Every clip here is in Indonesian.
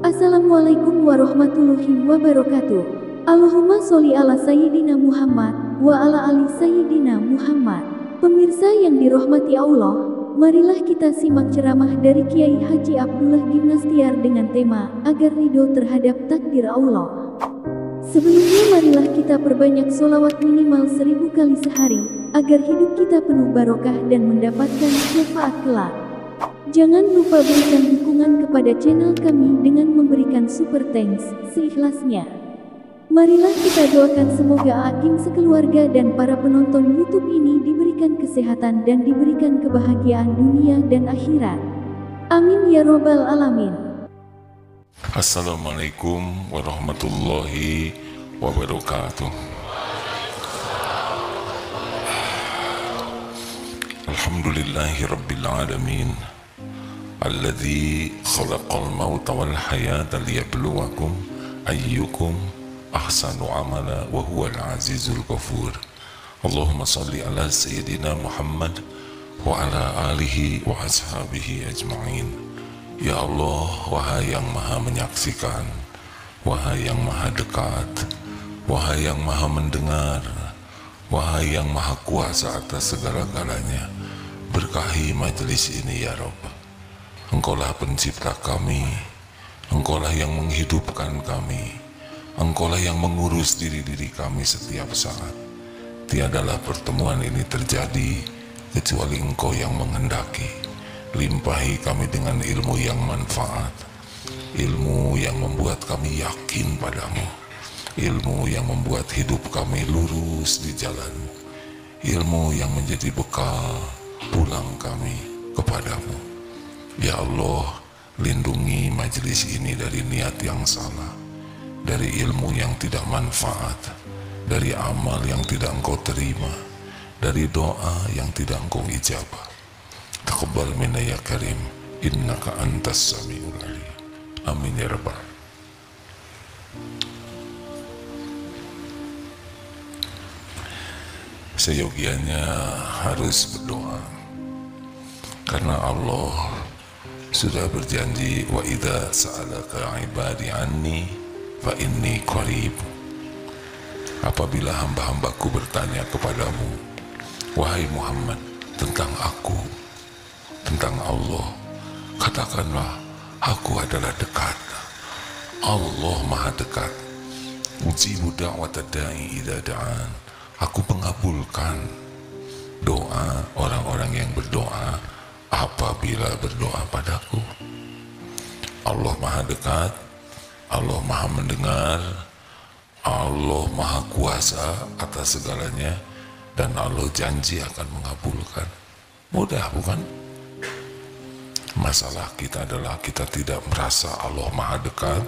Assalamualaikum warahmatullahi wabarakatuh. Allahumma sholli ala Sayyidina Muhammad wa ala ali Sayyidina Muhammad. Pemirsa yang dirahmati Allah, marilah kita simak ceramah dari Kiai Haji Abdullah Gimnastiar dengan tema agar ridho terhadap takdir Allah. Sebelumnya marilah kita perbanyak sholawat minimal 1000 kali sehari, agar hidup kita penuh barokah dan mendapatkan syafaat kelak. Jangan lupa berikan dukungan kepada channel kami dengan memberikan super thanks seikhlasnya. Marilah kita doakan semoga Agim sekeluarga dan para penonton YouTube ini diberikan kesehatan dan diberikan kebahagiaan dunia dan akhirat. Amin ya robbal alamin. Assalamualaikum warahmatullahi wabarakatuh. Alhamdulillahi rabbil alamin, alladzi khalaqal mauta wal hayata liyabluwakum ayyukum ahsanu amala wa huwal azizul ghafur. Allahumma salli ala sayyidina Muhammad wa ala alihi wa ashabihi ajma'in. Ya Allah, wahai yang maha menyaksikan, wahai yang maha dekat, wahai yang maha mendengar, wahai yang maha kuasa atas segala-galanya, berkahi majelis ini ya Rabb. Engkaulah pencipta kami, Engkaulah yang menghidupkan kami, Engkaulah yang mengurus diri-diri kami setiap saat. Tiadalah pertemuan ini terjadi kecuali Engkau yang menghendaki. Limpahi kami dengan ilmu yang manfaat, ilmu yang membuat kami yakin padamu, ilmu yang membuat hidup kami lurus di jalan-Mu, ilmu yang menjadi bekal pulang kami kepadamu. Ya Allah, lindungi majelis ini dari niat yang salah, dari ilmu yang tidak manfaat, dari amal yang tidak Engkau terima, dari doa yang tidak Engkau ijabah. Taqabbal minna ya karim, innaka antas samiul alim. Amin ya rabbal. Seyogianya harus berdoa, karena Allah sudah berjanji, wa idza sa'alaka ibadi anni fa inni qarib. Apabila hamba-hambaku bertanya kepadamu, wahai Muhammad, tentang aku, tentang Allah, katakanlah aku adalah dekat. Allah maha dekat. Ujibu da'watad da'i idza da'an. Aku mengabulkan doa orang-orang yang berdoa apabila berdoa padaku. Allah maha dekat, Allah maha mendengar, Allah maha kuasa atas segalanya, dan Allah janji akan mengabulkan. Mudah bukan? Masalah kita adalah kita tidak merasa Allah maha dekat,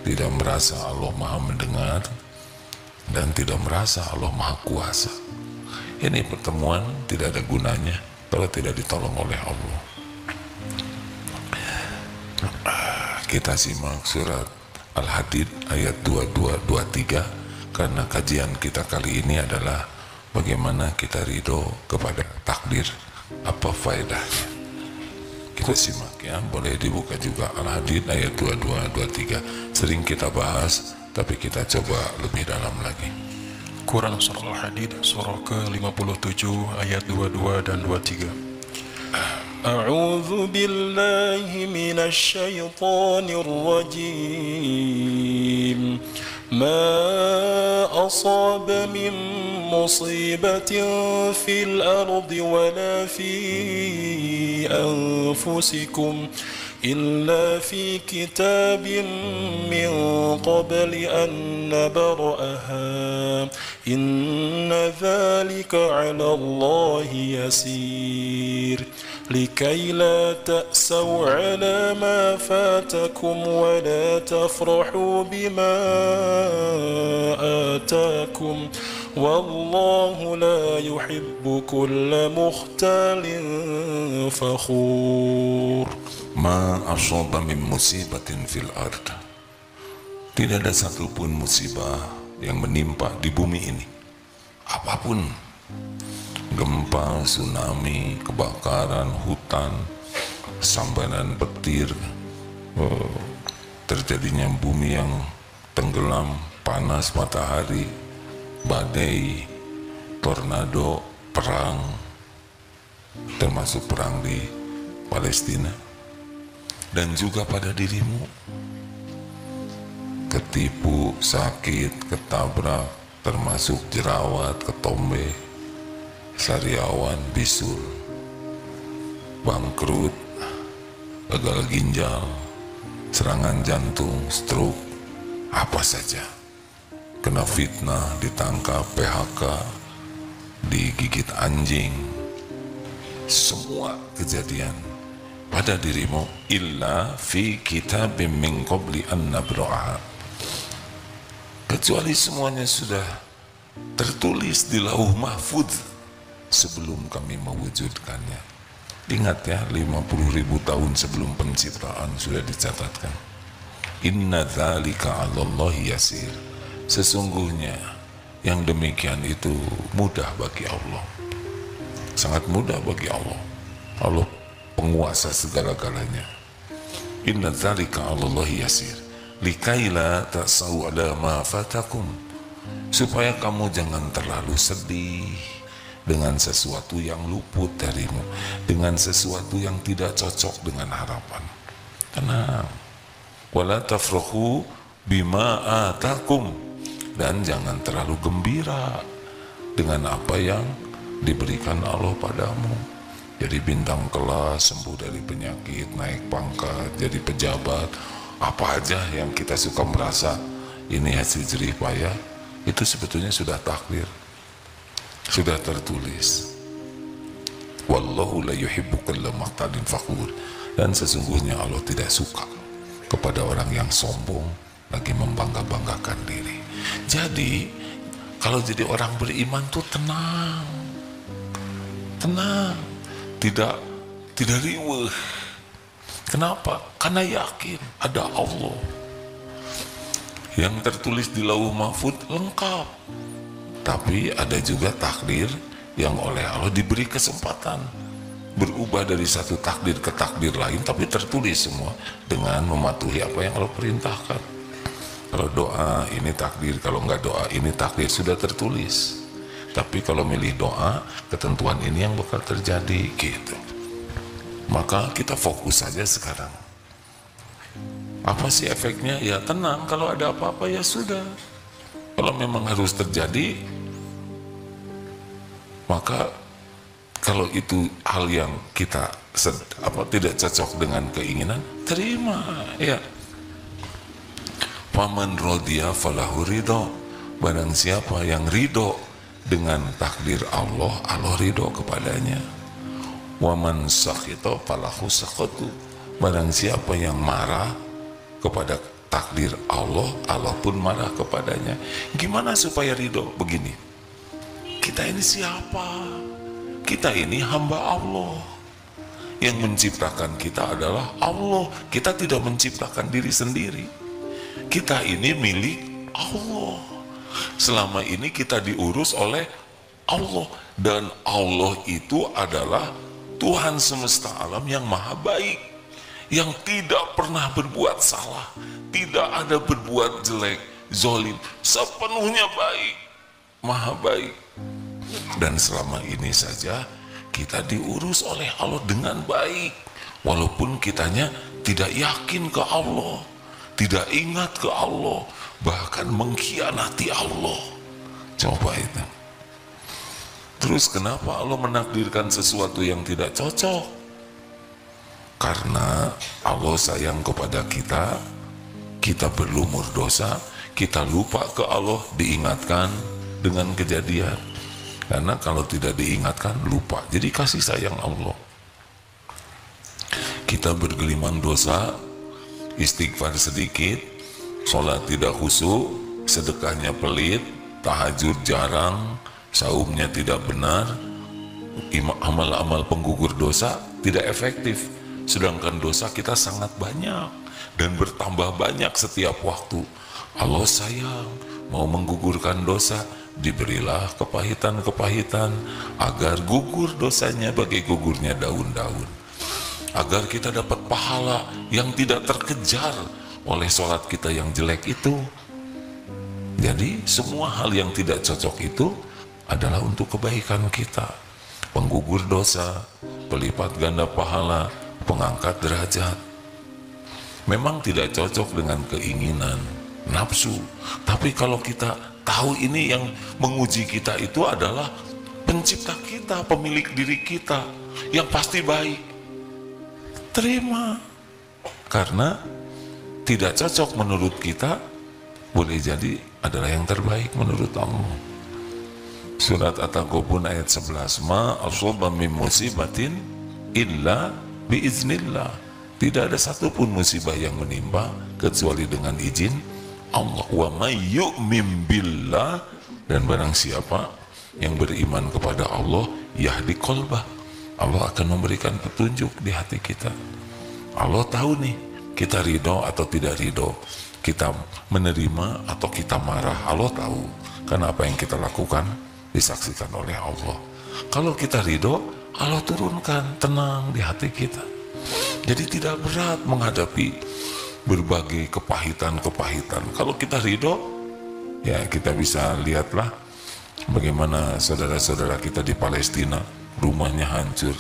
tidak merasa Allah maha mendengar, dan tidak merasa Allah maha kuasa. Ini pertemuan tidak ada gunanya kalau tidak ditolong oleh Allah. Kita simak surat Al-Hadid ayat 22-23, karena kajian kita kali ini adalah bagaimana kita ridho kepada takdir, apa faedahnya. Kita simak ya, boleh dibuka juga Al-Hadid ayat 22-23. Sering kita bahas, tapi kita coba lebih dalam lagi. Quran Surah Al-Hadid surah ke-57 ayat 22 dan 23. A'udzu billahi minasy syaithanir rajim. Ma asaba min musibatin fil ardi wala fi anfusikum إلا في كتاب من قبل أن نبرأها إن ذلك على الله يسير لكي لا تأسوا على ما فاتكم ولا تفرحوا بما آتاكم والله لا يحب كل مختال فخور. Ma asaba min musibatin fil ard. Tidak ada satupun musibah yang menimpa di bumi ini, apapun, gempa, tsunami, kebakaran hutan, sambaran petir, terjadinya bumi yang tenggelam, panas matahari, badai, tornado, perang, termasuk perang di Palestina, dan juga pada dirimu. Ketipu, sakit, ketabrak, termasuk jerawat, ketombe, sariawan, bisul, bangkrut, gagal ginjal, serangan jantung, stroke, apa saja. Kena fitnah, ditangkap, PHK, digigit anjing, semua kejadian pada dirimu illa fi kitabim min qabli an nabra'aha, kecuali semuanya sudah tertulis di lauh mahfudz sebelum kami mewujudkannya. Ingat ya, 50.000 tahun sebelum penciptaan sudah dicatatkan. Inna dzalika 'alallahi yasir, sesungguhnya yang demikian itu mudah bagi Allah, sangat mudah bagi Allah. Allah penguasa segala-galanya. Inna dzalika 'alallahi yasir likaila ta'sau 'ala ma fatakum, supaya kamu jangan terlalu sedih dengan sesuatu yang luput darimu, dengan sesuatu yang tidak cocok dengan harapan. Tenang. Wala tafrahu bima atakum, dan jangan terlalu gembira dengan apa yang diberikan Allah padamu. Jadi bintang kelas, sembuh dari penyakit, naik pangkat, jadi pejabat, apa aja yang kita suka merasa ini hasil jerih payah, itu sebetulnya sudah takdir, sudah tertulis. Wallahu la yuhibbu kulla mukhtalin fakhur, dan sesungguhnya Allah tidak suka kepada orang yang sombong lagi membangga-banggakan diri. Jadi kalau jadi orang beriman tuh tenang, tenang, tidak riweuh. Kenapa? Karena yakin ada Allah. Yang tertulis di lauh mahfudz lengkap. Tapi ada juga takdir yang oleh Allah diberi kesempatan berubah dari satu takdir ke takdir lain, tapi tertulis semua dengan mematuhi apa yang Allah perintahkan. Kalau doa ini takdir, kalau nggak doa ini takdir, sudah tertulis. Tapi kalau milih doa, ketentuan ini yang bakal terjadi gitu. Maka kita fokus saja sekarang. Apa sih efeknya? Ya tenang, kalau ada apa-apa ya sudah. Kalau memang harus terjadi, maka kalau itu hal yang kita tidak cocok dengan keinginan, terima ya. Faman radiya falahu ridho, barang siapa yang ridho dengan takdir Allah, Allah ridho kepadanya. Waman sakhita falahu sakhatu, barang siapa yang marah kepada takdir Allah, Allah pun marah kepadanya. Gimana supaya ridho? Begini, kita ini siapa? Kita ini hamba Allah. Yang menciptakan kita adalah Allah. Kita tidak menciptakan diri sendiri. Kita ini milik Allah. Selama ini kita diurus oleh Allah. Dan Allah itu adalah Tuhan semesta alam yang maha baik, yang tidak pernah berbuat salah, tidak ada berbuat jelek, zolim, sepenuhnya baik, maha baik. Dan selama ini saja kita diurus oleh Allah dengan baik, walaupun kitanya tidak yakin ke Allah, tidak ingat ke Allah, bahkan mengkhianati Allah. Coba itu. Terus kenapa Allah menakdirkan sesuatu yang tidak cocok? Karena Allah sayang kepada kita, kita berlumur dosa, kita lupa ke Allah, diingatkan dengan kejadian. Karena kalau tidak diingatkan, lupa. Jadi kasih sayang Allah. Kita bergelimang dosa, istighfar sedikit, sholat tidak khusyuk, sedekahnya pelit, tahajud jarang, saumnya tidak benar, amal-amal penggugur dosa tidak efektif. Sedangkan dosa kita sangat banyak dan bertambah banyak setiap waktu. Allah sayang, mau menggugurkan dosa, diberilah kepahitan-kepahitan agar gugur dosanya bagai gugurnya daun-daun, agar kita dapat pahala yang tidak terkejar oleh sholat kita yang jelek itu. Jadi semua hal yang tidak cocok itu adalah untuk kebaikan kita, penggugur dosa, pelipat ganda pahala, pengangkat derajat. Memang tidak cocok dengan keinginan, nafsu, tapi kalau kita tahu ini yang menguji kita itu adalah pencipta kita, pemilik diri kita, yang pasti baik, terima. Karena tidak cocok menurut kita, boleh jadi adalah yang terbaik menurut Allah. Surat At-Taghabun ayat 11, ma asaba min musibatin illa biiznillah. Tidak ada satupun musibah yang menimpa kecuali dengan izin Allah. Wa may yu'min billah, dan barang siapa yang beriman kepada Allah, yahdi qalbah, Allah akan memberikan petunjuk di hati kita. Allah tahu nih, kita ridho atau tidak ridho, kita menerima atau kita marah, Allah tahu. Karena apa yang kita lakukan disaksikan oleh Allah. Kalau kita ridho, Allah turunkan tenang di hati kita. Jadi tidak berat menghadapi berbagai kepahitan-kepahitan. Kalau kita ridho, ya kita bisa lihatlah bagaimana saudara-saudara kita di Palestina, rumahnya hancur.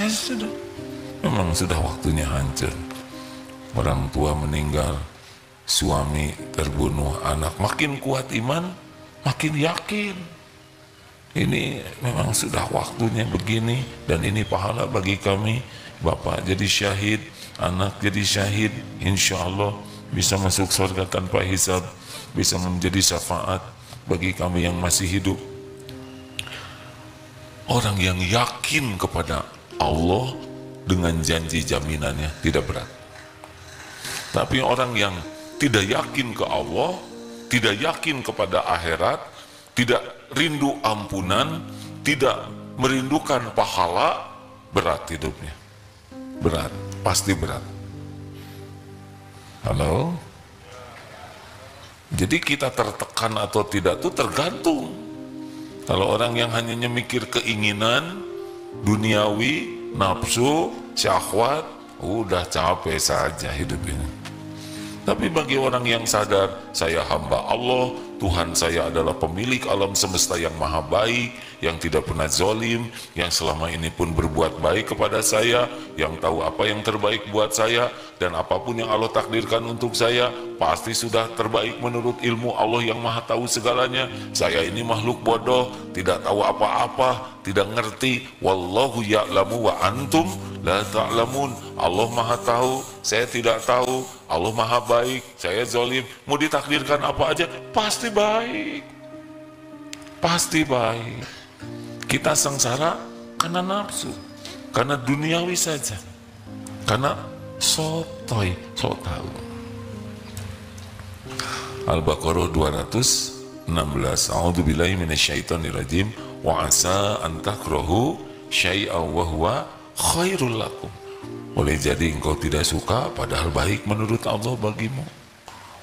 Ya sudah, memang sudah waktunya hancur. Orang tua meninggal, suami terbunuh, anak makin kuat iman, makin yakin. Ini memang sudah waktunya begini, dan ini pahala bagi kami. Bapak jadi syahid, anak jadi syahid, insya Allah bisa masuk surga tanpa hisab, bisa menjadi syafaat bagi kami yang masih hidup. Orang yang yakin kepada Allah dengan janji jaminannya tidak berat. Tapi orang yang tidak yakin ke Allah, tidak yakin kepada akhirat, tidak rindu ampunan, tidak merindukan pahala, berat hidupnya. Berat, pasti berat. Halo? Jadi kita tertekan atau tidak itu tergantung. Kalau orang yang hanya mikir keinginan duniawi, nafsu, syahwat, udah capek saja hidup ini. Tapi bagi orang yang sadar, saya hamba Allah, Tuhan saya adalah pemilik alam semesta yang maha baik, yang tidak pernah zolim, yang selama ini pun berbuat baik kepada saya, yang tahu apa yang terbaik buat saya, dan apapun yang Allah takdirkan untuk saya, pasti sudah terbaik menurut ilmu Allah yang maha tahu segalanya. Saya ini makhluk bodoh, tidak tahu apa-apa, tidak ngerti. Wallahu ya'lamu wa antum la ta'lamun. Allah maha tahu, saya tidak tahu. Allah maha baik, saya zolim. Mau ditakdirkan apa aja, pasti baik. Pasti baik. Kita sengsara karena nafsu, karena duniawi saja, karena sotoy, so tahu. Al-Baqarah 216. A'udzubillahi minasyaitonirrajim. Wa asa an takrahu syai'an wa huwa khairul lakum. Boleh jadi engkau tidak suka padahal baik menurut Allah bagimu.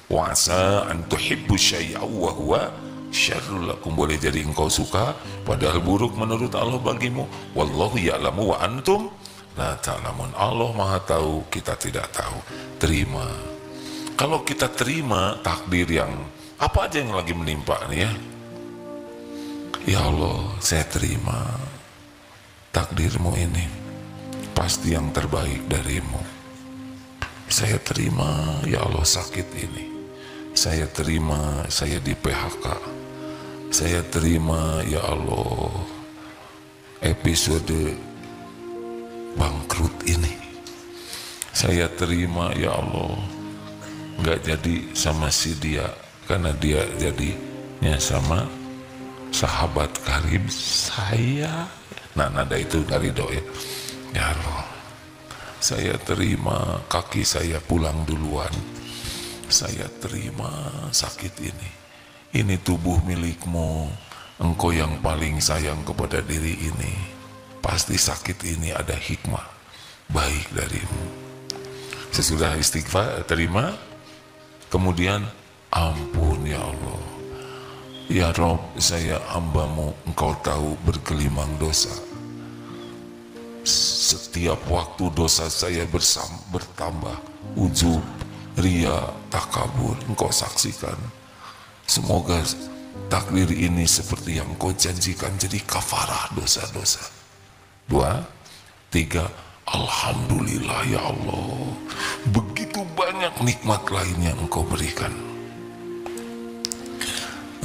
Wa asa an tuhibbu syai'an wa huwa syarrul lakum. Boleh jadi engkau suka padahal buruk menurut Allah bagimu. Wallahu ya'lamu wa antum la ta'lamun. Allah maha tahu, kita tidak tahu. Terima. Kalau kita terima takdir yang apa aja yang lagi menimpa nih ya, ya Allah, saya terima takdirmu ini pasti yang terbaik darimu. Saya terima ya Allah sakit ini, saya terima saya di PHK, saya terima ya Allah episode bangkrut ini, saya terima ya Allah nggak jadi sama si dia karena dia jadinya sama sahabat karib saya. Nah nada itu nggak ridho ya. Ya Allah, saya terima kaki saya pulang duluan, saya terima sakit ini. Ini tubuh milikmu, engkau yang paling sayang kepada diri ini. Pasti sakit ini ada hikmah baik darimu. Sesudah istighfar, terima, kemudian ampun ya Allah. Ya Rob, saya hambamu, engkau tahu bergelimang dosa. Setiap waktu dosa saya bertambah, ujub, ria, takabur. Engkau saksikan. Semoga takdir ini seperti yang Engkau janjikan jadi kafarah dosa-dosa. 2, 3, alhamdulillah ya Allah, begitu banyak nikmat lain yang Engkau berikan.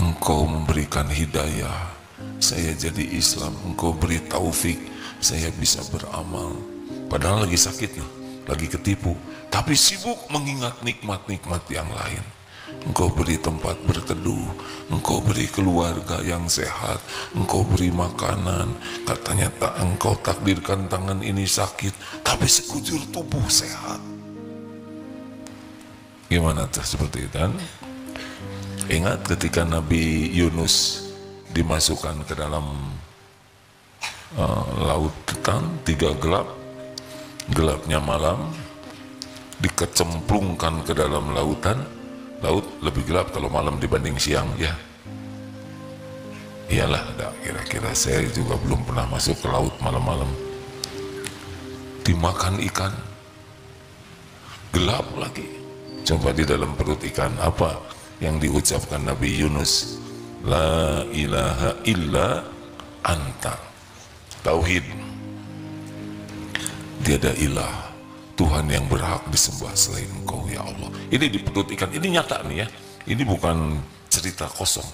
Engkau memberikan hidayah, saya jadi Islam. Engkau beri taufik, saya bisa beramal. Padahal lagi sakit nih, lagi ketipu, tapi sibuk mengingat nikmat-nikmat yang lain. Engkau beri tempat berteduh, Engkau beri keluarga yang sehat, Engkau beri makanan. Katanya Engkau takdirkan tangan ini sakit, tapi sekujur tubuh sehat. Gimana tuh seperti itu kan? Ingat ketika Nabi Yunus dimasukkan ke dalam laut tetan, 3 gelap, gelapnya malam, dikecemplungkan ke dalam lautan. Laut lebih gelap kalau malam dibanding siang, ya. Iyalah, kira-kira saya juga belum pernah masuk ke laut malam-malam. Dimakan ikan, gelap lagi. Coba di dalam perut ikan apa yang diucapkan Nabi Yunus? La ilaha illa anta. Tauhid. Tiada ilah, Tuhan yang berhak disembah selain Engkau ya Allah. Ini di perut ikan, ini nyata nih ya. Ini bukan cerita kosong.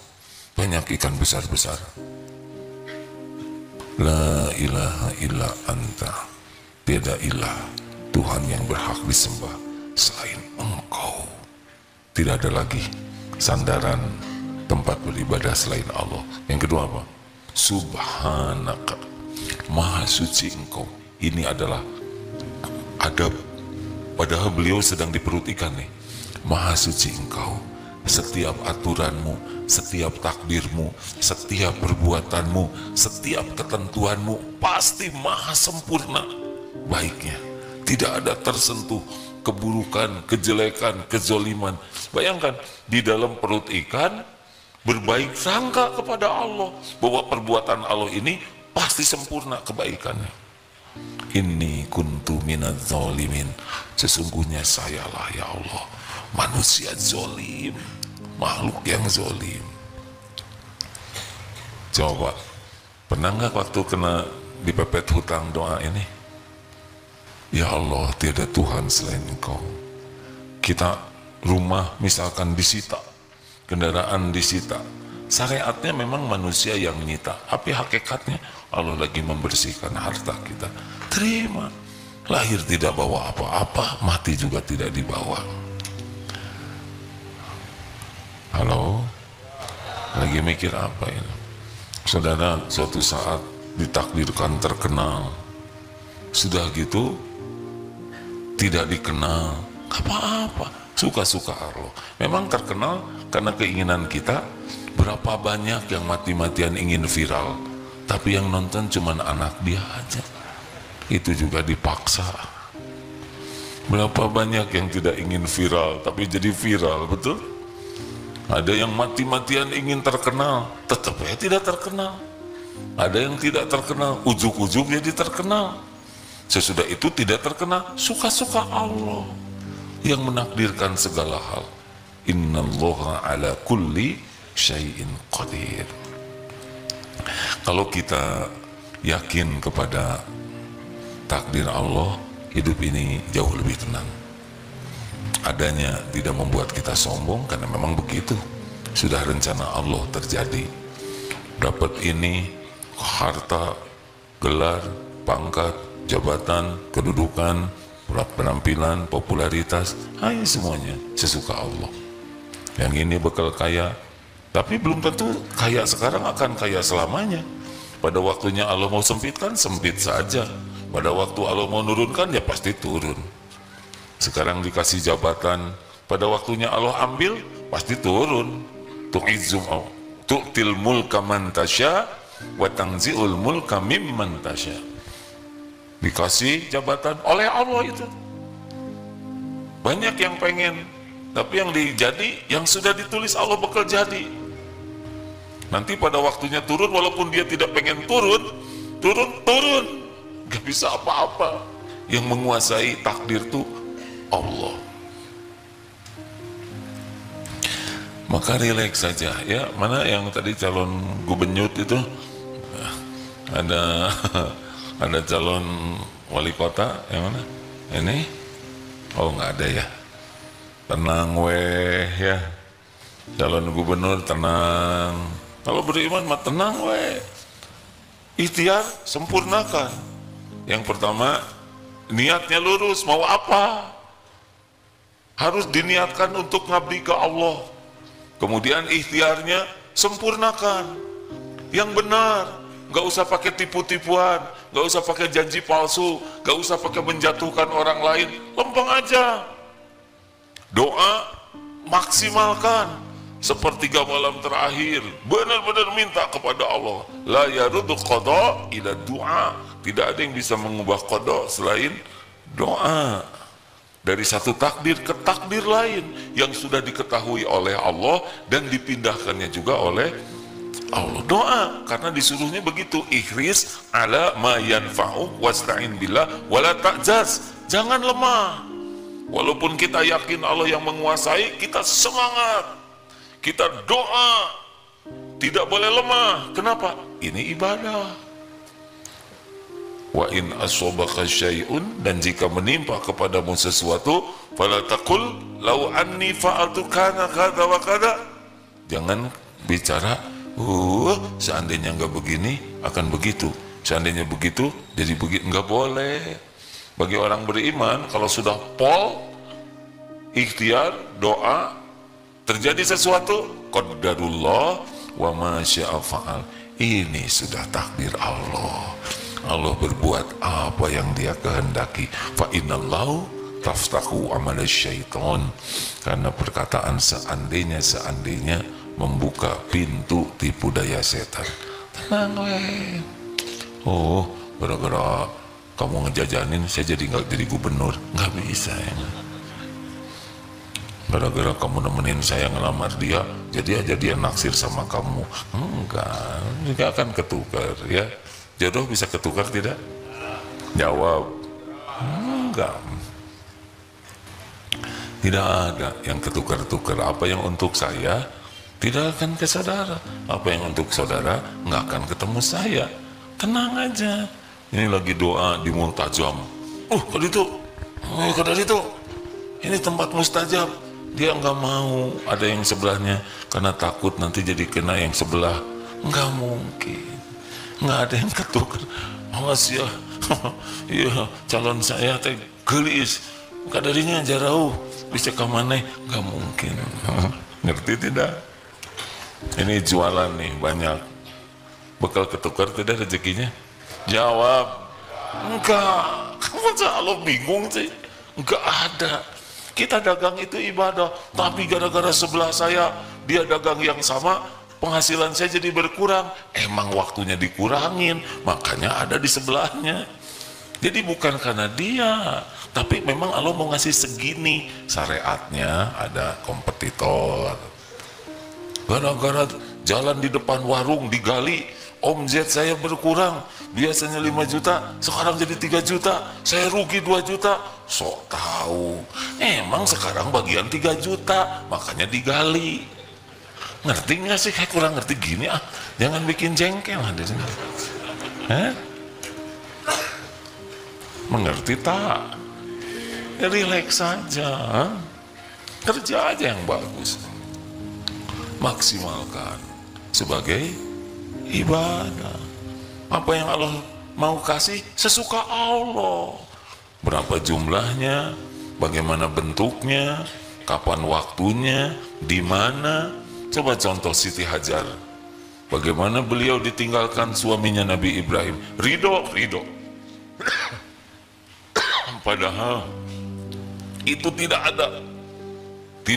Banyak ikan besar-besar. La ilaha illa anta. Tiada ilah, Tuhan yang berhak disembah selain Engkau. Tidak ada lagi sandaran tempat beribadah selain Allah. Yang kedua apa? Subhanaka. Maha suci Engkau. Ini adalah adab. Padahal beliau sedang di perut ikan nih. Maha suci Engkau. Setiap aturanmu, setiap takdirmu, setiap perbuatanmu, setiap ketentuanmu pasti maha sempurna baiknya. Tidak ada tersentuh keburukan, kejelekan, kezoliman. Bayangkan di dalam perut ikan berbaik sangka kepada Allah bahwa perbuatan Allah ini pasti sempurna kebaikannya. Inni kuntu minadz zalimin. Sesungguhnya sayalah ya Allah manusia zolim, makhluk yang zolim. Coba, pernah nggak waktu kena dipepet hutang doa ini? Ya Allah, tiada Tuhan selain Engkau. Kita rumah misalkan disita, kendaraan disita. Syariatnya memang manusia yang nyita, tapi hakikatnya Allah lagi membersihkan harta kita. Terima. Lahir tidak bawa apa-apa, mati juga tidak dibawa. Halo? Lagi mikir apa ini? Saudara, suatu saat ditakdirkan terkenal. Sudah gitu, tidak dikenal. Apa-apa. Suka-suka Allah. Memang terkenal karena keinginan kita. Berapa banyak yang mati-matian ingin viral, tapi yang nonton cuman anak dia aja. Itu juga dipaksa. Berapa banyak yang tidak ingin viral, tapi jadi viral, betul? Ada yang mati-matian ingin terkenal, tetap ya tidak terkenal. Ada yang tidak terkenal, ujuk-ujuk jadi terkenal. Sesudah itu tidak terkenal, suka-suka Allah yang menakdirkan segala hal. Innallaha ala kulli syai'in qadir. Kalau kita yakin kepada takdir Allah, hidup ini jauh lebih tenang. Adanya tidak membuat kita sombong karena memang begitu. Sudah rencana Allah terjadi. Dapat ini, harta, gelar, pangkat, jabatan, kedudukan, penampilan, popularitas, hanya semuanya sesuka Allah. Yang ini bekal kaya, tapi belum tentu kaya sekarang akan kaya selamanya. Pada waktunya Allah mau sempitkan, sempit saja. Pada waktu Allah mau nurunkan, ya pasti turun. Sekarang dikasih jabatan, pada waktunya Allah ambil, pasti turun. Tu'til mulka man tasya wa tanzi'ul mulka mimman tasya. Dikasih jabatan oleh Allah itu. Banyak yang pengen, tapi yang dijadi, yang sudah ditulis Allah bakal jadi. Nanti pada waktunya turun, walaupun dia tidak pengen turun, gak bisa apa-apa. Yang menguasai takdir itu Allah. Maka rileks saja ya. Mana yang tadi calon gubernur itu, ada ada calon wali kota yang mana ini? Oh nggak ada ya. Tenang weh ya, calon gubernur tenang. Kalau beriman mah tenang weh. Ikhtiar sempurnakan. Yang pertama, niatnya lurus, mau apa? Harus diniatkan untuk ngabdi ke Allah. Kemudian ikhtiarnya sempurnakan. Yang benar, gak usah pakai tipu-tipuan, gak usah pakai janji palsu, gak usah pakai menjatuhkan orang lain, lempeng aja. Doa maksimalkan. Sepertiga malam terakhir benar-benar minta kepada Allah. La yaruddu qada ila du'a. Tidak ada yang bisa mengubah qada selain doa. Dari satu takdir ke takdir lain yang sudah diketahui oleh Allah dan dipindahkannya juga oleh Allah. Doa, karena disuruhnya begitu, ihris ala ma yanfa'u wasta'in billah wala ta'jaz. Jangan lemah. Walaupun kita yakin Allah yang menguasai, kita semangat. Kita doa, tidak boleh lemah. Kenapa? Ini ibadah. Wa in asobaka syai'un, dan jika menimpa kepadamu sesuatu, fala taqul law anni fa'altu kana kadza wa kadza. Jangan bicara, seandainya enggak begini akan begitu. Seandainya begitu jadi begitu, enggak boleh. Bagi orang beriman, kalau sudah pol, ikhtiar, doa, terjadi sesuatu, qadarullah wa ma syaa fa'al. Ini sudah takdir Allah. Allah berbuat apa yang Dia kehendaki. Fa innallahu taftahu amal syaitan. Karena perkataan seandainya membuka pintu tipu daya setan. Tenang weh. Oh, gara-gara kamu ngejajanin saya jadi nggak jadi gubernur. Nggak bisa ya. Gara-gara kamu nemenin saya ngelamar dia, jadi aja dia naksir sama kamu. Enggak, juga akan ketukar ya. Jodoh bisa ketukar tidak? Jawab. Enggak. Tidak ada yang ketukar-tukar. Apa yang untuk saya tidak akan ke saudara. Apa yang untuk saudara nggak akan ketemu saya. Tenang aja. Ini lagi doa di multajam. Dari itu. Ini tempat mustajab. Dia nggak mau ada yang sebelahnya karena takut nanti jadi kena yang sebelah. Nggak mungkin, nggak ada yang ketukar. Awas ya, iya calon saya teh gelis, kadarinya jarauh bisa kemana? Nggak mungkin. Ngerti tidak? Ini jualan nih banyak, bekal ketukar tidak rezekinya? Jawab, enggak. Kamu selalu bingung sih, enggak ada. Kita dagang itu ibadah, tapi gara-gara sebelah saya dia dagang yang sama, penghasilan saya jadi berkurang. Emang waktunya dikurangin, makanya ada di sebelahnya. Jadi bukan karena dia, tapi memang Allah mau ngasih segini. Syariatnya ada kompetitor. Gara-gara jalan di depan warung digali, omzet saya berkurang. Biasanya 5 juta, sekarang jadi 3 juta. Saya rugi 2 juta. Sok tahu, emang sekarang bagian 3 juta, makanya digali. Ngerti nggak sih? Kayak kurang ngerti gini jangan bikin jengkel di sini. Mengerti tak? Ya relax saja, kerja aja yang bagus, maksimalkan sebagai ibadah. Apa yang Allah mau kasih sesuka Allah. Berapa jumlahnya, bagaimana bentuknya, kapan waktunya, di mana. Coba contoh Siti Hajar. Bagaimana beliau ditinggalkan suaminya Nabi Ibrahim. Ridho. Padahal itu tidak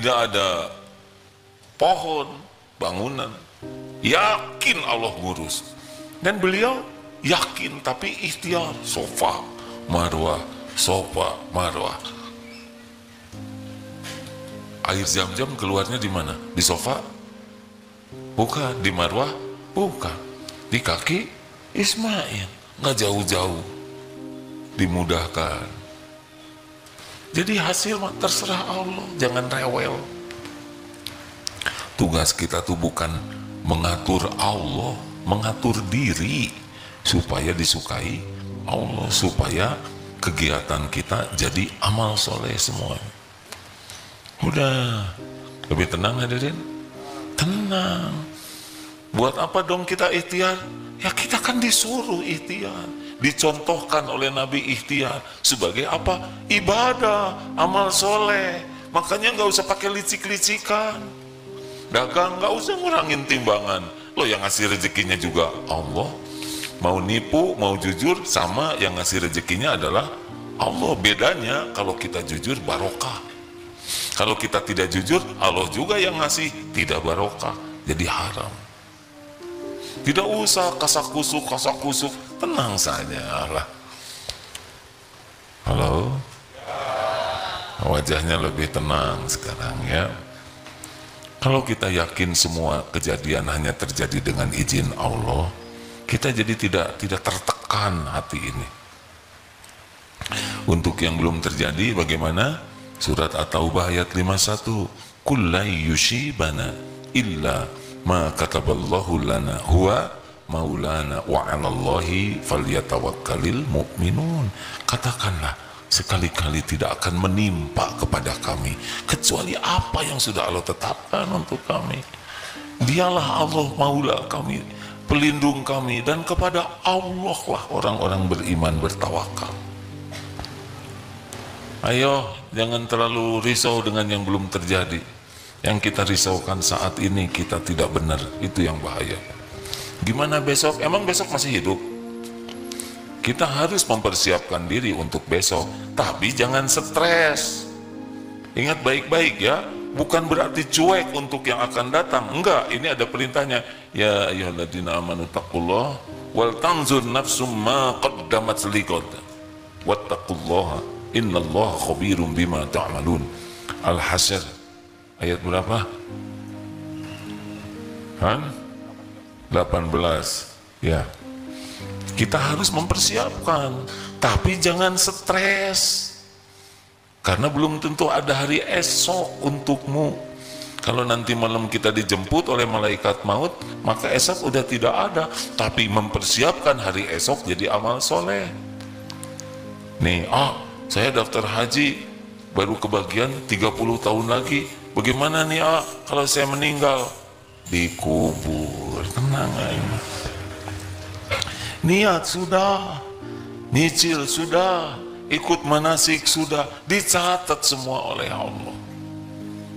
ada pohon, bangunan. Yakin Allah ngurus. Dan beliau yakin tapi ikhtiar. Sofa, marwah. Air Zam-Zam keluarnya di mana? Di sofa? Bukan. Di marwah? Bukan. Di kaki Ismail. Nggak jauh-jauh. Dimudahkan. Jadi hasil terserah Allah. Jangan rewel. Tugas kita tuh bukan mengatur Allah, mengatur diri supaya disukai Allah, supaya kegiatan kita jadi amal soleh semua. Udah, lebih tenang hadirin, tenang. Buat apa dong kita ikhtiar? Ya kita kan disuruh ikhtiar, dicontohkan oleh Nabi ikhtiar sebagai apa? Ibadah, amal soleh. Makanya nggak usah pakai licik-licikan. Dagang nggak usah ngurangin timbangan. Lo yang ngasih rezekinya juga Allah. Mau nipu, mau jujur, sama yang ngasih rezekinya adalah Allah. Bedanya kalau kita jujur barokah. Kalau kita tidak jujur, Allah juga yang ngasih, tidak barokah, jadi haram. Tidak usah kasak-kusuk, tenang saja lah. Halo? Wajahnya lebih tenang sekarang ya. Kalau kita yakin semua kejadian hanya terjadi dengan izin Allah, kita jadi tidak tertekan hati ini. Untuk yang belum terjadi bagaimana? Surat At-Taubah ayat 51. Qul la yushibana illa ma kataballahu lana huwa maulana wa 'alallahi falyatawakkalul mu'minun. Katakanlah, sekali-kali tidak akan menimpa kepada kami kecuali apa yang sudah Allah tetapkan untuk kami. Dialah Allah maula kami, pelindung kami, dan kepada Allah lah orang-orang beriman bertawakal. Ayo, jangan terlalu risau dengan yang belum terjadi. Yang kita risaukan saat ini kita tidak benar, itu yang bahaya. Gimana besok? Emang besok masih hidup? Kita harus mempersiapkan diri untuk besok, tapi jangan stres. Ingat baik-baik ya, bukan berarti cuek untuk yang akan datang. Enggak, ini ada perintahnya. Ya ayyuhalladzina amanu taqullah wal tanzur nafsum ma qaddamat liqad wattaqullaha innallaha khabirum bima ta'malun. Al-Hasyr ayat berapa? 18 ya. Kita harus mempersiapkan, tapi jangan stres, karena belum tentu ada hari esok untukmu. Kalau nanti malam kita dijemput oleh malaikat maut, maka esok udah tidak ada. Tapi mempersiapkan hari esok jadi amal soleh. Nih, saya daftar haji baru kebagian 30 tahun lagi. Bagaimana nih kalau saya meninggal? Dikubur, tenang aja. Niat sudah, nyicil sudah, ikut manasik sudah, dicatat semua oleh Allah.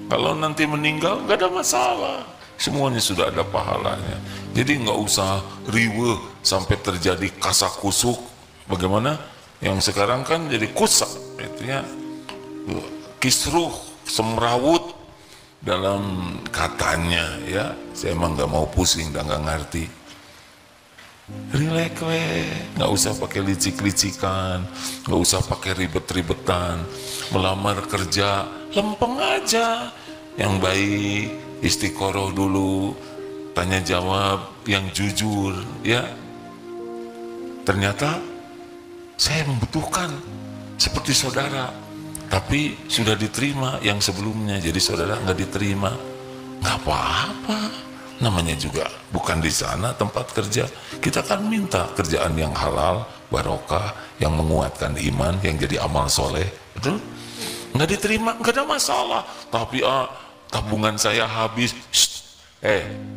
Kalau nanti meninggal gak ada masalah, semuanya sudah ada pahalanya. Jadi nggak usah riweuh sampai terjadi kasak kusuk. Bagaimana? Yang sekarang kan jadi kusak, itu ya, kisruh, semrawut dalam katanya ya. Saya emang nggak mau pusing dan nggak ngerti. Rileks we, nggak usah pakai licik-licikan, nggak usah pakai ribet-ribetan. Melamar kerja lempeng aja, yang baik, istiqoroh dulu, tanya jawab yang jujur ya. Ternyata saya membutuhkan seperti saudara, tapi sudah diterima yang sebelumnya, jadi saudara nggak diterima, nggak apa-apa. Namanya juga bukan di sana tempat kerja. Kita kan minta kerjaan yang halal, barokah, yang menguatkan iman, yang jadi amal soleh, betul? Nggak diterima, nggak ada masalah. Tapi tabungan saya habis.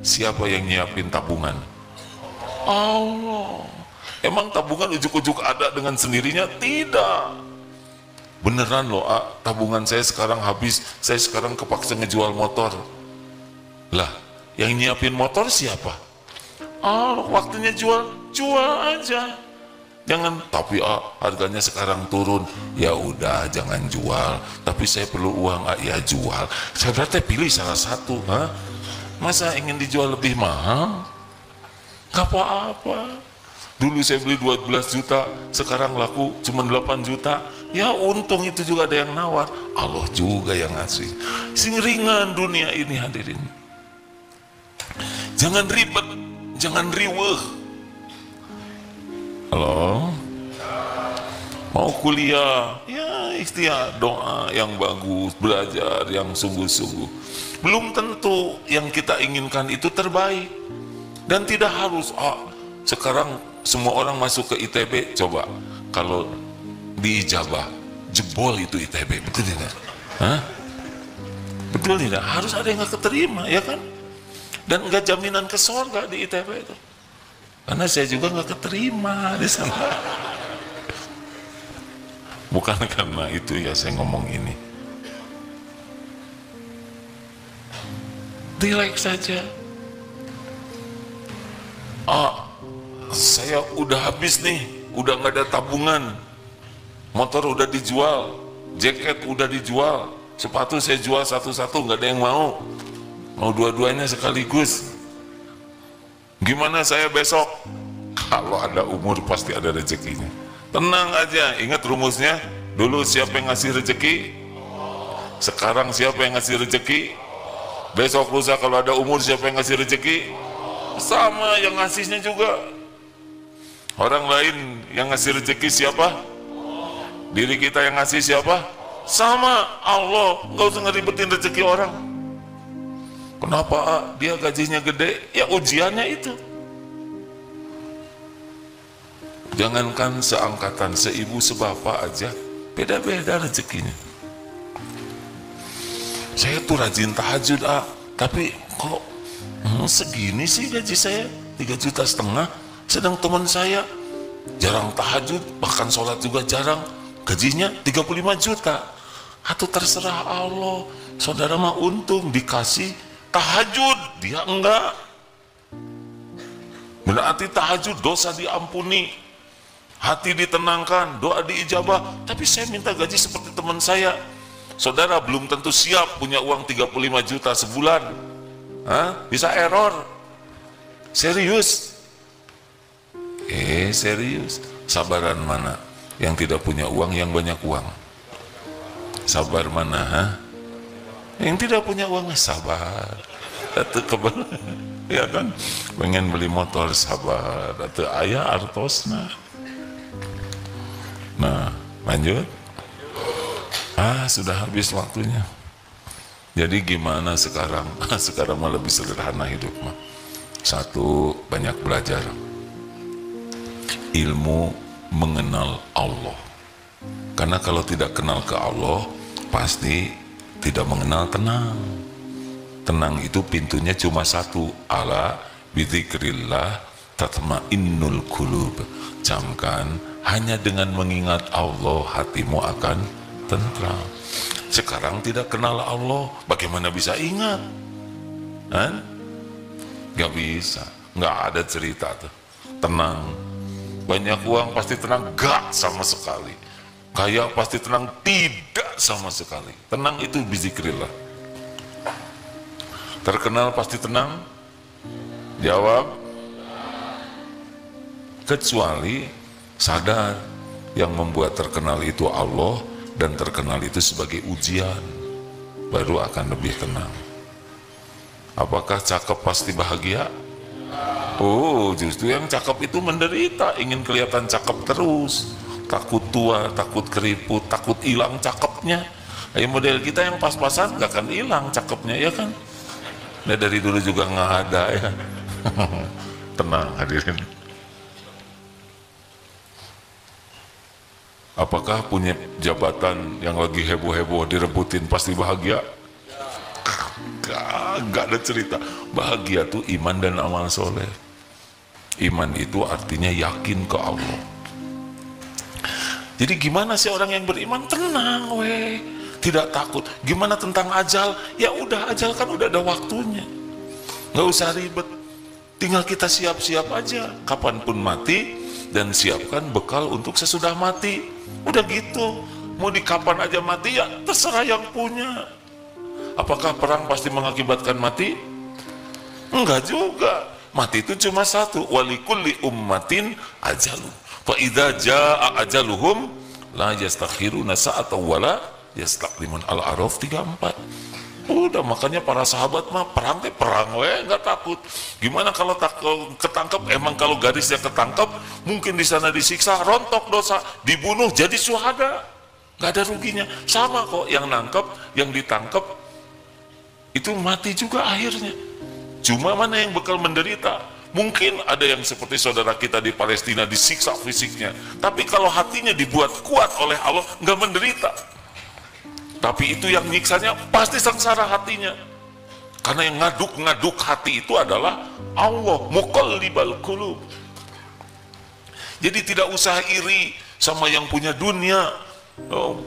Siapa yang nyiapin tabungan? Allah. Emang tabungan ujuk-ujuk ada dengan sendirinya? Tidak. Beneran loh, tabungan saya sekarang habis. Saya sekarang kepaksa ngejual motor. Lah, yang nyiapin motor siapa? Waktunya jual aja. Jangan, tapi harganya sekarang turun. Ya udah, jangan jual. Tapi saya perlu uang, ya jual. Saya berarti pilih salah satu. Masa ingin dijual lebih mahal? Gak apa-apa. Dulu saya beli 12 juta, sekarang laku cuma 8 juta. Ya untung itu juga ada yang nawar. Allah juga yang ngasih. Sing ringan dunia ini hadirin. Jangan ribet, jangan riweuh. Halo? Mau kuliah? Ya ikhtiar, doa yang bagus, belajar yang sungguh-sungguh. Belum tentu yang kita inginkan itu terbaik. Dan tidak harus, sekarang semua orang masuk ke ITB, coba kalau di ijabah jebol itu ITB, betul tidak? Hah? Betul tidak? Harus ada yang nggak keterima, ya kan? Dan nggak jaminan ke surga di ITB itu. Karena saya juga nggak keterima di sana. Bukan karena itu ya saya ngomong ini. Relax saja. Saya udah habis nih, udah nggak ada tabungan, motor udah dijual, jaket udah dijual, sepatu saya jual satu-satu, nggak ada yang mau dua-duanya sekaligus. Gimana saya besok? Kalau ada umur pasti ada rezekinya. Tenang aja, ingat rumusnya, dulu siapa yang ngasih rezeki, sekarang siapa yang ngasih rezeki, besok lusa kalau ada umur siapa yang ngasih rezeki, sama yang ngasihnya juga. Orang lain yang ngasih rezeki siapa? Diri kita yang ngasih siapa? Sama Allah. Nggak usah ngeribetin rezeki orang. Kenapa dia gajinya gede? Ya ujiannya itu. Jangankan seangkatan, seibu sebapak aja beda-beda rezekinya. Saya tuh rajin tahajud, tapi kok segini sih gaji saya, 3,5 juta. Sedang teman saya jarang tahajud, bahkan sholat juga jarang, gajinya 35 juta. Atau terserah Allah, saudara mah untung dikasih tahajud, dia enggak. Berarti tahajud dosa diampuni, hati ditenangkan, doa diijabah. Tapi saya minta gaji seperti teman saya. Saudara belum tentu siap punya uang 35 juta sebulan. Bisa error. Serius. Serius. Sabaran mana? Yang tidak punya uang, yang banyak uang. Sabar mana? Yang tidak punya uang, sabar. Atau kebal, ya kan? Pengen beli motor, sabar. Atau ayah artosna. Nah, lanjut. Sudah habis waktunya. Jadi gimana sekarang? Sekarang mah lebih sederhana hidup mah. Satu, banyak belajar ilmu mengenal Allah. Karena kalau tidak kenal ke Allah, pasti tidak mengenal tenang. Tenang itu pintunya cuma satu, ala bidzikrillah tatmainnul qulub. Camkan, hanya dengan mengingat Allah hatimu akan tentram. Sekarang tidak kenal Allah, bagaimana bisa ingat? Gak bisa, gak ada cerita tuh. Tenang, banyak uang pasti tenang, gak sama sekali. Kaya pasti tenang, tidak sama sekali. Tenang itu bizikrillah. Terkenal pasti tenang? Jawab. Kecuali sadar yang membuat terkenal itu Allah, dan terkenal itu sebagai ujian, baru akan lebih tenang. Apakah cakep pasti bahagia? Justru yang cakep itu menderita, ingin kelihatan cakep terus, takut tua, takut keriput, takut hilang cakepnya. Model kita yang pas-pasan gak akan hilang cakepnya, ya kan? Nah, dari dulu juga nggak ada ya. Tenang hadirin. Apakah punya jabatan yang lagi heboh-heboh direbutin pasti bahagia? Gak ada cerita. Bahagia tuh iman dan amal soleh. Iman itu artinya yakin ke Allah. Jadi gimana sih orang yang beriman? Tenang weh, tidak takut. Gimana tentang ajal? Ya udah, ajal kan udah ada waktunya, nggak usah ribet. Tinggal kita siap-siap aja kapanpun mati, dan siapkan bekal untuk sesudah mati. Udah gitu, mau di kapan aja mati ya terserah yang punya. Apakah perang pasti mengakibatkan mati? Enggak juga. Mati itu cuma satu, walikulli ummatin ajalun, fa idza jaa ajaluhum la yastakhiruna sa'atan wala yastaqdimun. Al-A'raf 34. Udah, makanya para sahabat mah perang nggak takut. Gimana kalau ketangkep? Emang kalau garisnya ketangkep, mungkin di sana disiksa, rontok dosa, dibunuh jadi syuhada. nggak ada ruginya. Sama kok, yang nangkep, yang ditangkep itu mati juga akhirnya. Cuma mana yang bakal menderita? Mungkin ada yang seperti saudara kita di Palestina disiksa fisiknya, tapi kalau hatinya dibuat kuat oleh Allah, nggak menderita. Tapi itu yang nyiksanya pasti sengsara hatinya, karena yang ngaduk-ngaduk hati itu adalah Allah, muqallibal qulub. Jadi tidak usah iri sama yang punya dunia,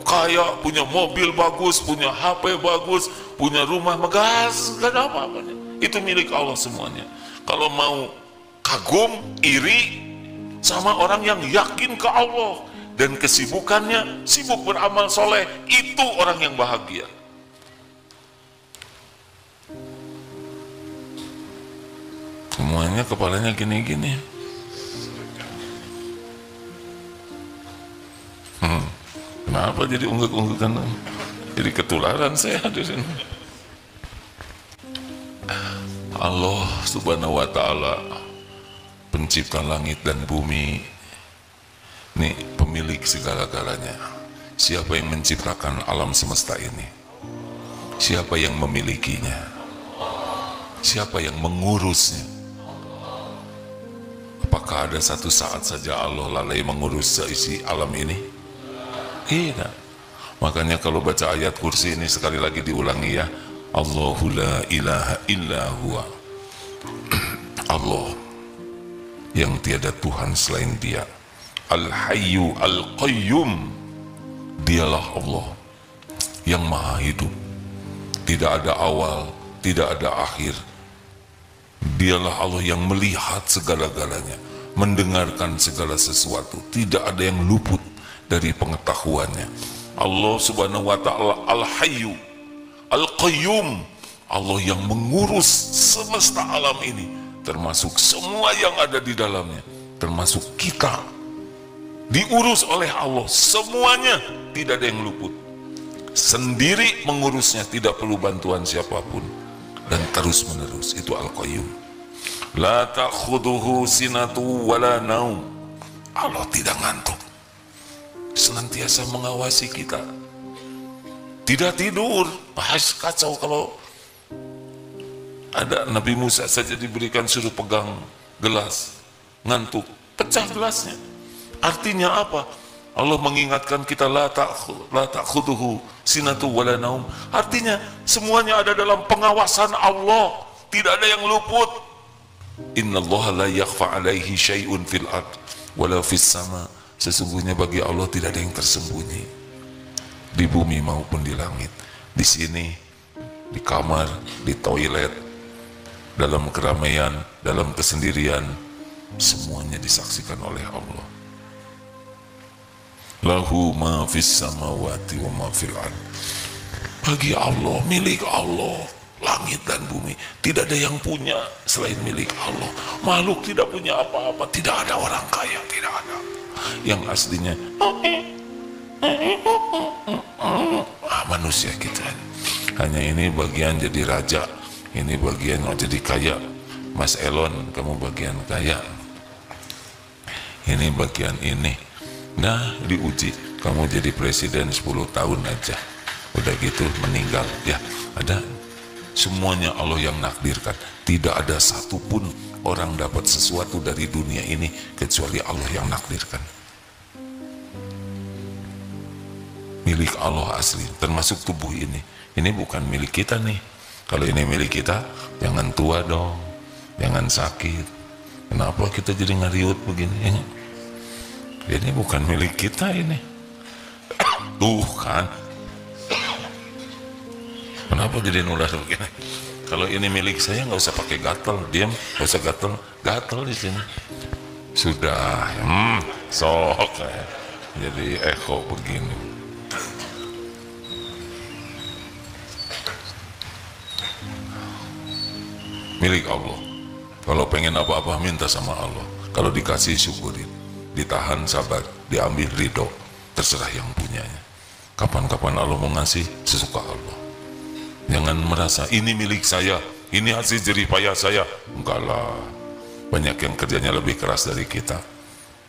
kaya, punya mobil bagus, punya HP bagus, punya rumah megah, gak ada apa-apanya. Itu milik Allah semuanya. Kalau mau kagum, iri sama orang yang yakin ke Allah dan kesibukannya sibuk beramal soleh, itu orang yang bahagia. Semuanya kepalanya gini-gini. Kenapa jadi ungguk-unggukan? Jadi ketularan saya di sini. Allah Subhanahu wa Ta'ala, pencipta langit dan bumi, ini pemilik segala-galanya. Siapa yang menciptakan alam semesta ini? Siapa yang memilikinya? Siapa yang mengurusnya? Apakah ada satu saat saja Allah lalai mengurus seisi alam ini? Tidak. Makanya kalau baca ayat kursi ini sekali lagi diulangi ya, Allahu la ilaha illa huwa. Allah yang tiada Tuhan selain Dia. Al-Hayyu Al-Qayyum. Dialah Allah yang maha hidup, tidak ada awal, tidak ada akhir. Dialah Allah yang melihat segala-galanya, mendengarkan segala sesuatu, tidak ada yang luput dari pengetahuannya. Allah Subhanahu wa Ta'ala Al-Hayyu Al-Qayyum, Allah yang mengurus semesta alam ini, termasuk semua yang ada di dalamnya, termasuk kita, diurus oleh Allah semuanya, tidak ada yang luput. Sendiri mengurusnya, tidak perlu bantuan siapapun, dan terus menerus. Itu Al-Qayyum. La ta'khuduhu sinatu wala naum. Allah tidak ngantuk, senantiasa mengawasi kita, tidak tidur. Kacau kalau ada Nabi Musa saja diberikan suruh pegang gelas, ngantuk, pecah gelasnya. Artinya apa? Allah mengingatkan kita, la ta'khuduhu sinatu wala naum. Artinya semuanya ada dalam pengawasan Allah, tidak ada yang luput. Innallaha la yakhfa alaihi syai'un fil ard wala fis sama. Sesungguhnya bagi Allah tidak ada yang tersembunyi di bumi maupun di langit, di sini, di kamar, di toilet, dalam keramaian, dalam kesendirian, semuanya disaksikan oleh Allah. Lahu ma fis samawati wa ma fil ard. Bagi Allah, milik Allah, langit dan bumi, tidak ada yang punya selain milik Allah. Makhluk tidak punya apa-apa, tidak ada orang kaya, tidak ada. Yang aslinya manusia kita. Hanya ini bagian jadi raja, ini bagian mau jadi kaya. Mas Elon, kamu bagian kaya, ini bagian ini. Nah, diuji, kamu jadi presiden 10 tahun aja, udah gitu meninggal. Ya, ada. Semuanya Allah yang nakdirkan. Tidak ada satupun orang dapat sesuatu dari dunia ini kecuali Allah yang nakdirkan. Milik Allah asli, termasuk tubuh ini. Ini bukan milik kita nih. Kalau ini milik kita, jangan tua dong, jangan sakit. Kenapa kita jadi ngariut begini? Ini bukan milik kita ini. Tuh kan. Kenapa jadi nular begini? Kalau ini milik saya nggak usah pakai gatel, diam, nggak usah gatel di sini. Sudah, sok ya. Jadi echo begini. Milik Allah. Kalau pengen apa-apa minta sama Allah. Kalau dikasih syukurin, ditahan sabar, diambil ridho, terserah yang punyanya. Kapan-kapan Allah mau ngasih, sesuka Allah. Jangan merasa ini milik saya, ini hasil jerih payah saya. Enggak lah, banyak yang kerjanya lebih keras dari kita,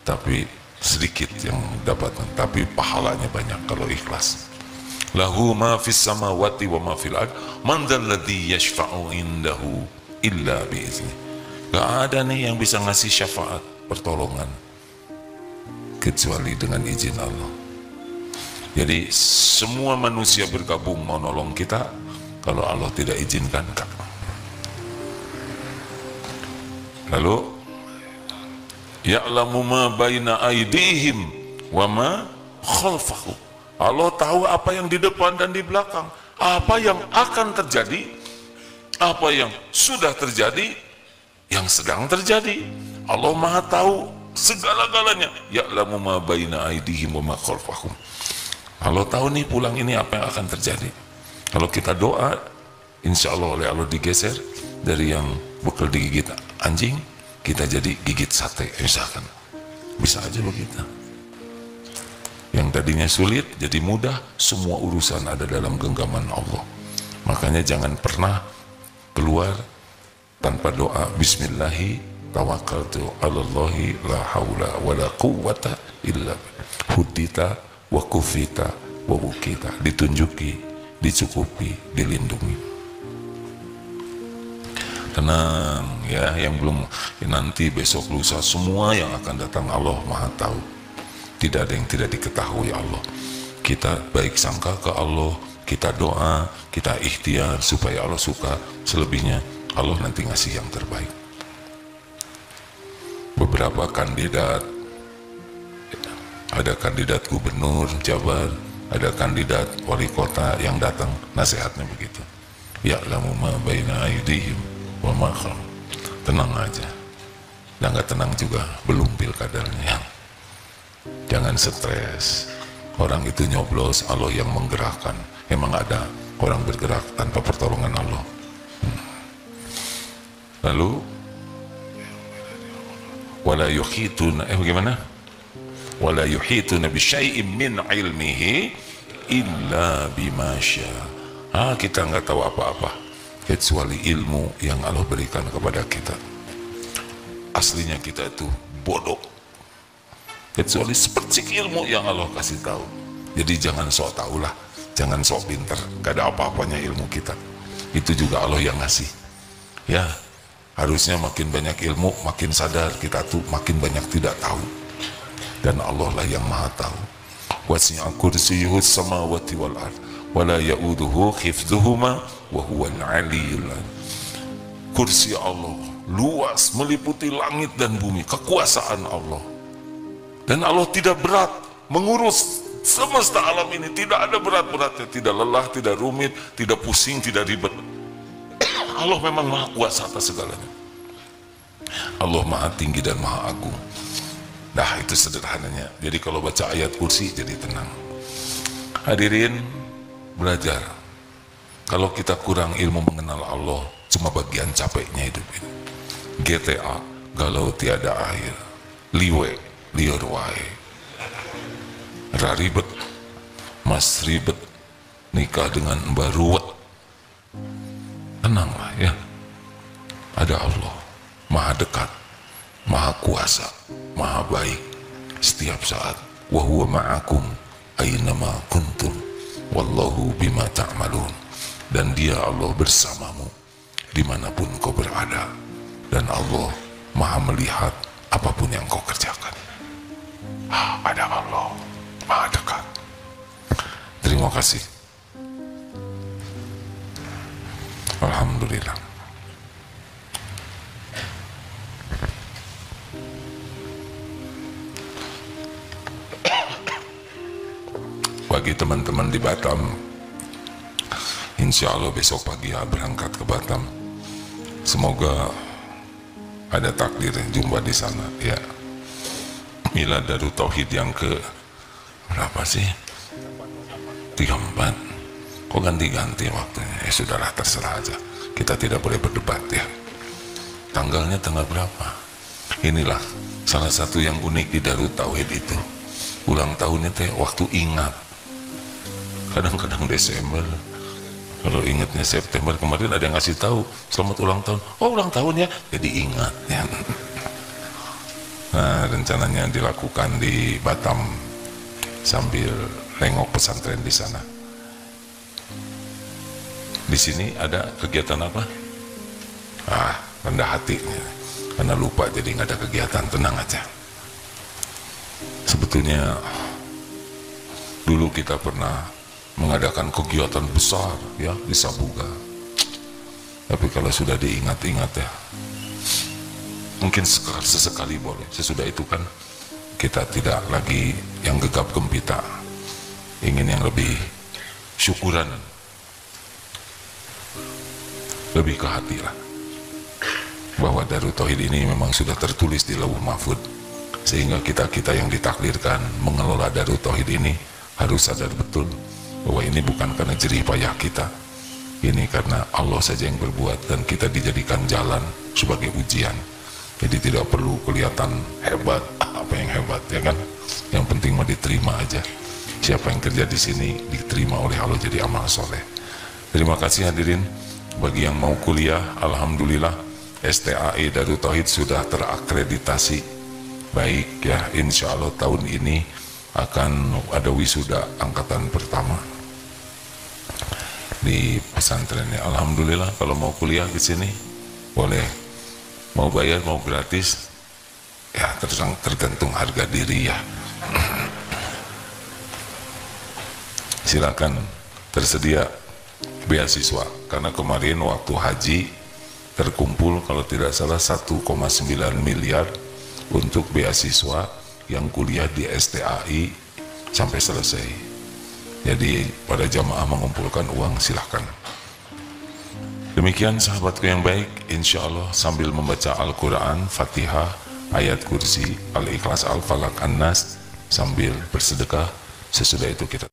tapi sedikit yang dapatkan, tapi pahalanya banyak kalau ikhlas. Lahu ma fis samawati wa ma fil ard, man dzal ladzi yashfa'u indahu illa bi'izni. Gak ada nih yang bisa ngasih syafaat, pertolongan, kecuali dengan izin Allah. Jadi semua manusia bergabung mau nolong kita, kalau Allah tidak izinkan enggak. Lalu ya'lamu ma baina aydihim wa ma khalfahum. Allah tahu apa yang di depan dan di belakang, apa yang akan terjadi, apa yang sudah terjadi, yang sedang terjadi. Allah Maha tahu segala-galanya. Ya'lamu ma baina aydihim wa ma khalfahum. Allah tahu nih pulang ini apa yang akan terjadi. Kalau kita doa, insya Allah oleh Allah digeser dari yang bekal digigit anjing, kita jadi gigit sate, misalkan. Bisa aja begitu. Yang tadinya sulit jadi mudah, semua urusan ada dalam genggaman Allah. Makanya jangan pernah keluar tanpa doa bismillahi tawakkaltu 'alallahi la haula wala quwwata illa billah. Hudita wa kufita wa wukita, ditunjuki, dicukupi, dilindungi. Tenang ya, yang belum, nanti besok lusa semua yang akan datang Allah Maha tahu. Tidak ada yang tidak diketahui Allah. Kita baik sangka ke Allah, kita doa, kita ikhtiar supaya Allah suka. Selebihnya Allah nanti ngasih yang terbaik. Beberapa kandidat, ada kandidat gubernur Jabar, ada kandidat wali kota yang datang, nasihatnya begitu. Ya'lamu ma baina aydihim wa ma khalfahum. Tenang aja. Dan nggak tenang juga belum pilkadanya. Jangan stres. Orang itu nyoblos, Allah yang menggerakkan. Emang ada orang bergerak tanpa pertolongan Allah. Lalu wala yuhituna, bagaimana? Wala yuhituna bi syai'in min ilmihi illa bima syaa. Kita nggak tahu apa-apa kecuali ilmu yang Allah berikan kepada kita. Aslinya kita itu bodoh, kecuali sepercik ilmu yang Allah kasih tahu. Jadi jangan sok tahu lah, jangan sok pinter, gak ada apa-apanya ilmu kita. Itu juga Allah yang ngasih. Ya, harusnya makin banyak ilmu, makin sadar kita tuh makin banyak tidak tahu. Dan Allah lah yang Maha tahu. Wasi'a kursiyyuhus samawati wal ard wala ya'uduhu hifdzuhuma wa huwal 'aliyyul 'azim. Kursi Allah luas, meliputi langit dan bumi, kekuasaan Allah. Dan Allah tidak berat mengurus semesta alam ini, tidak ada berat-beratnya, tidak lelah, tidak rumit, tidak pusing, tidak ribet. Allah memang Maha kuasa atas segalanya. Allah Maha tinggi dan Maha agung. Nah, itu sederhananya. Jadi kalau baca ayat kursi jadi tenang. Hadirin, belajar. Kalau kita kurang ilmu mengenal Allah, cuma bagian capeknya hidup ini. GTA, galau tiada akhir. Liwe, liur wae. Raribet, mas ribet, nikah dengan mbak ruwet. Tenanglah ya. Ada Allah, Maha dekat, Maha kuasa, Maha baik setiap saat. Wa huwa ma'akum aynama kuntum wallahu bima ta'malun. Dan dia Allah bersamamu dimanapun kau berada. Dan Allah Maha melihat apapun yang kau kerjakan. Ada Allah Maha dekat. Terima kasih. Alhamdulillah. Bagi teman-teman di Batam, insya Allah besok pagi berangkat ke Batam. Semoga ada takdir jumpa di sana ya. Milad Darut Tauhid yang ke berapa sih? 34. Kok ganti-ganti waktunya? Ya sudahlah, terserah aja. Kita tidak boleh berdebat ya. Tanggalnya tanggal berapa? Inilah salah satu yang unik di Darut Tauhid itu. Ulang tahunnya teh waktu ingat. Kadang-kadang Desember. Kalau ingatnya September, kemarin ada yang ngasih tahu selamat ulang tahun. Oh, ulang tahun ya, jadi ingat ya. Nah, rencananya dilakukan di Batam sambil nengok pesantren di sana. Di sini ada kegiatan apa? Rendah hati, karena lupa jadi nggak ada kegiatan. Tenang aja. Sebetulnya dulu kita pernah mengadakan kegiatan besar ya di Sabuga. Tapi kalau sudah diingat-ingat ya, mungkin sesekali boleh. Sesudah itu kan kita tidak lagi yang gegap gempita, ingin yang lebih syukuran, lebih ke hati lah, bahwa Darut Tauhid ini memang sudah tertulis di Lauh Mahfud, sehingga kita yang ditakdirkan mengelola Darut Tauhid ini harus sadar betul bahwa ini bukan karena jerih payah kita, ini karena Allah saja yang berbuat, dan kita dijadikan jalan sebagai ujian. Jadi tidak perlu kelihatan hebat, apa yang hebat ya kan, yang penting mau diterima aja. Siapa yang kerja di sini diterima oleh Allah jadi amal soleh. Terima kasih hadirin. Bagi yang mau kuliah, alhamdulillah STAI Darut Tauhid sudah terakreditasi baik ya. Insya Allah tahun ini akan ada wisuda angkatan pertama di pesantrennya. Alhamdulillah, kalau mau kuliah di sini boleh, mau bayar mau gratis ya, tergantung harga diri ya. Silakan, tersedia beasiswa, karena kemarin waktu haji terkumpul kalau tidak salah 1,9 miliar untuk beasiswa yang kuliah di STAI sampai selesai. Jadi pada jamaah mengumpulkan uang, silahkan. Demikian sahabatku yang baik, insya Allah sambil membaca Al-Quran, Fatihah, ayat kursi, Al-Ikhlas, Al-Falaq, An-Nas, sambil bersedekah. Sesudah itu kita